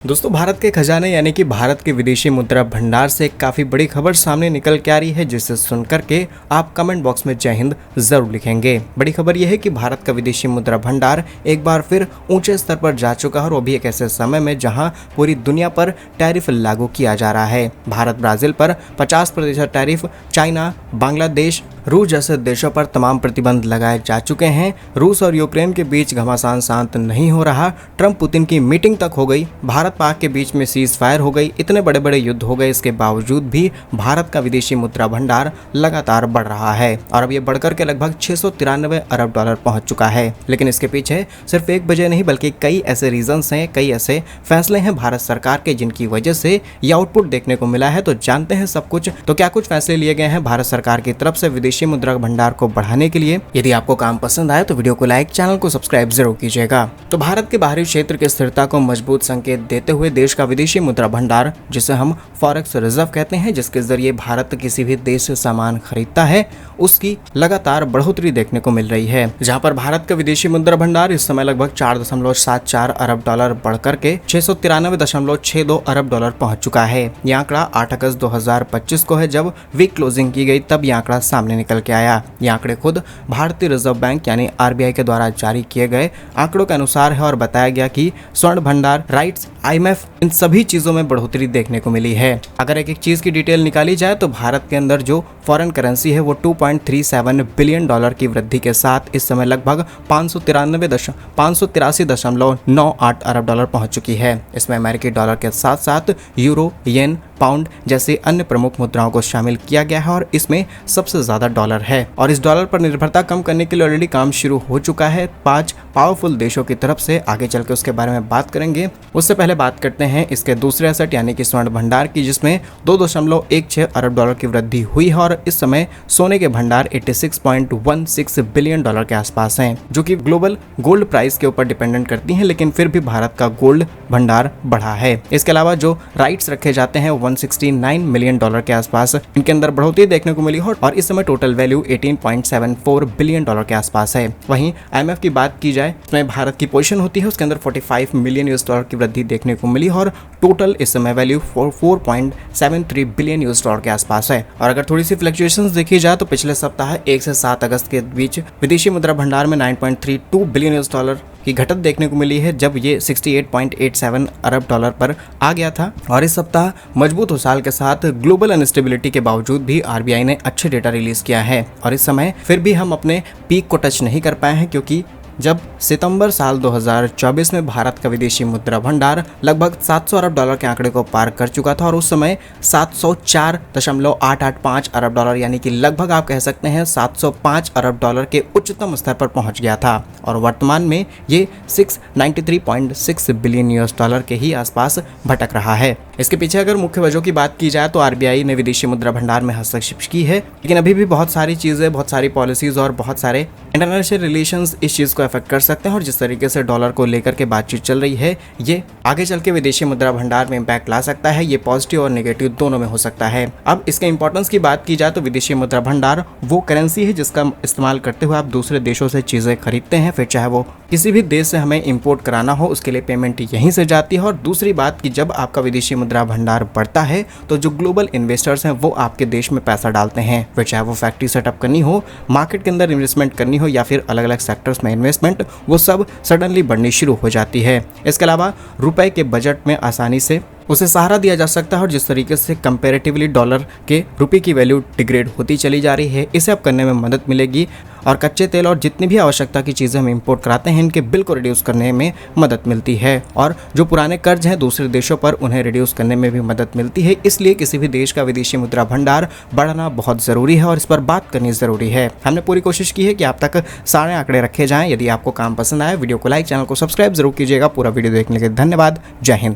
दोस्तों, भारत के खजाने यानी कि भारत के विदेशी मुद्रा भंडार से एक काफी बड़ी खबर सामने निकल के आ रही है, जिसे सुनकर के आप कमेंट बॉक्स में जय हिंद जरूर लिखेंगे। बड़ी खबर यह है कि भारत का विदेशी मुद्रा भंडार एक बार फिर ऊंचे स्तर पर जा चुका है और वो भी एक ऐसे समय में जहां पूरी दुनिया पर टैरिफ लागू किया जा रहा है। भारत ब्राजील पर 50% टैरिफ, चाइना, बांग्लादेश, रूस जैसे देशों पर तमाम प्रतिबंध लगाए जा चुके हैं। रूस और यूक्रेन के बीच घमासान शांत नहीं हो रहा। ट्रंप पुतिन की मीटिंग तक हो गई। भारत पाक के बीच में सीज फायर हो गई। इतने बड़े बड़े युद्ध हो गए, इसके बावजूद भी भारत का विदेशी मुद्रा भंडार लगातार बढ़ रहा है और अब ये बढ़कर के लगभग 693 अरब डॉलर पहुंच चुका है। लेकिन इसके पीछे सिर्फ एक वजह नहीं बल्कि कई ऐसे रीजंस हैं, कई ऐसे फैसले हैं भारत सरकार के जिनकी वजह से ये आउटपुट देखने को मिला है। तो जानते हैं सब कुछ। तो क्या कुछ फैसले लिए गए हैं भारत सरकार की तरफ से विदेशी मुद्रा भंडार को बढ़ाने के लिए। यदि आपको काम पसंद आए तो वीडियो को लाइक, चैनल को सब्सक्राइब जरूर कीजिएगा। तो भारत के बाहरी क्षेत्र की स्थिरता को मजबूत संकेत देते हुए देश का विदेशी मुद्रा भंडार, जिसे हम फॉरेक्स रिजर्व कहते हैं, जिसके जरिए भारत किसी भी देश से सामान खरीदता है, उसकी लगातार बढ़ोतरी देखने को मिल रही है। जहां पर भारत का विदेशी मुद्रा भंडार इस समय लगभग 4.74 अरब डॉलर बढ़कर के 693.62 अरब डॉलर पहुंच चुका है। यह आंकड़ा 8 अगस्त 2025 को है, जब वीक क्लोजिंग की गई, तब यह आंकड़ा सामने निकल के आया। ये आंकड़े खुद भारतीय रिजर्व बैंक यानी आरबीआई के द्वारा जारी किए गए आंकड़ों के अनुसार है और बताया गया कि स्वर्ण भंडार, राइट्स, आईएमएफ, इन सभी चीजों में बढ़ोतरी देखने को मिली है। अगर एक एक चीज की डिटेल निकाली जाए तो भारत के अंदर जो फॉरेन करेंसी है वो 2.37 बिलियन डॉलर की वृद्धि के साथ इस समय लगभग 583.98 अरब डॉलर पहुंच चुकी है। इसमें अमेरिकी डॉलर के साथ साथ यूरो, येन, पाउंड जैसे अन्य प्रमुख मुद्राओं को शामिल किया गया है और इसमें सबसे ज्यादा डॉलर है। और इस डॉलर पर निर्भरता कम करने के लिए ऑलरेडी काम शुरू हो चुका है 5 पावरफुल देशों की तरफ से। आगे चल के उसके बारे में बात करेंगे। उससे पहले बात करते हैं इसके दूसरे एसेट यानी कि स्वर्ण भंडार की, जिसमें 2.16 अरब डॉलर की वृद्धि हुई है और इस समय सोने के भंडार 86.16 बिलियन डॉलर के आसपास हैं, जो कि ग्लोबल गोल्ड प्राइस के ऊपर डिपेंडेंट करती हैं। लेकिन फिर भी भारत का गोल्ड भंडार बढ़ा है। इसके अलावा जो राइट्स रखे जाते हैं 169 मिलियन डॉलर के आसपास, इनके अंदर बढ़ोतरी देखने को मिली है और इस समय टोटल वैल्यू 18.74 बिलियन डॉलर के आसपास है। वहीं आईएमएफ की बात की जाए, इसमें भारत की पोजीशन होती है, उसके अंदर 45 मिलियन यूएस डॉलर की वृद्धि देखने को मिली और टोटल इस समय वैल्यू 4.73 बिलियन यूएस डॉलर के आसपास है। और अगर थोड़ी सी फ्लक्चुएशंस देखी जाए तो पिछले सप्ताह 1 से 7 अगस्त के बीच विदेशी मुद्रा भंडार में 9.32 बिलियन यूएस डॉलर की घटत देखने को मिली है, जब ये 68.87 अरब डॉलर पर आ गया था। और इस सप्ताह मजबूत उछाल के साथ ग्लोबल अनस्टेबिलिटी के बावजूद भी आरबीआई ने अच्छे डेटा रिलीज किया है और इस समय फिर भी हम अपने पीक को टच नहीं कर पाए हैं, क्योंकि जब सितंबर साल 2024 में भारत का विदेशी मुद्रा भंडार लगभग 700 अरब डॉलर के आंकड़े को पार कर चुका था और उस समय 704.885 अरब डॉलर यानी कि लगभग आप कह सकते हैं 705 अरब डॉलर के उच्चतम स्तर पर पहुंच गया था और वर्तमान में ये 693.6 बिलियन यूएस डॉलर के ही आसपास भटक रहा है। इसके पीछे अगर मुख्य वजह की बात की जाए तो आरबीआई ने विदेशी मुद्रा भंडार में हस्तक्षेप की है, लेकिन अभी भी बहुत सारी चीजें, बहुत सारी पॉलिसीज और बहुत सारे इंटरनेशनल रिलेशंस इस चीज को अफेक्ट कर सकते हैं और जिस तरीके से डॉलर को लेकर के बातचीत चल रही है, ये आगे चल के विदेशी मुद्रा भंडार में इम्पैक्ट ला सकता है। ये पॉजिटिव और नेगेटिव दोनों में हो सकता है। अब इसके इंपॉर्टेंस की बात की जाए तो विदेशी मुद्रा भंडार वो करेंसी है जिसका इस्तेमाल करते हुए आप दूसरे देशों से चीजें खरीदते हैं, फिर चाहे वो किसी भी देश से हमें इंपोर्ट कराना हो उसके लिए पेमेंट यहीं से जाती है। और दूसरी बात कि जब आपका विदेशी मुद्रा भंडार बढ़ता है तो जो ग्लोबल इन्वेस्टर्स हैं वो आपके देश में पैसा डालते हैं, फिर चाहे वो फैक्ट्री सेटअप करनी हो, मार्केट के अंदर इन्वेस्टमेंट करनी हो या फिर अलग अलग सेक्टर्स में इन्वेस्टमेंट, वो सब सडनली बढ़नी शुरू हो जाती है। इसके अलावा रुपए के बजट में आसानी से उसे सहारा दिया जा सकता है और जिस तरीके से कंपैरेटिवली डॉलर के रुपए की वैल्यू डिग्रेड होती चली जा रही है, इसे अब करने में मदद मिलेगी और कच्चे तेल और जितनी भी आवश्यकता की चीज़ें हम इंपोर्ट कराते हैं इनके बिल को रिड्यूस करने में मदद मिलती है और जो पुराने कर्ज हैं दूसरे देशों पर उन्हें रिड्यूस करने में भी मदद मिलती है। इसलिए किसी भी देश का विदेशी मुद्रा भंडार बढ़ाना बहुत ज़रूरी है और इस पर बात करनी ज़रूरी है। हमने पूरी कोशिश की है कि आप तक सारे आंकड़े रखे जाएँ। यदि आपको काम पसंद आए, वीडियो को लाइक, चैनल को सब्सक्राइब जरूर कीजिएगा। पूरा वीडियो देखने के लिए धन्यवाद। जय हिंद।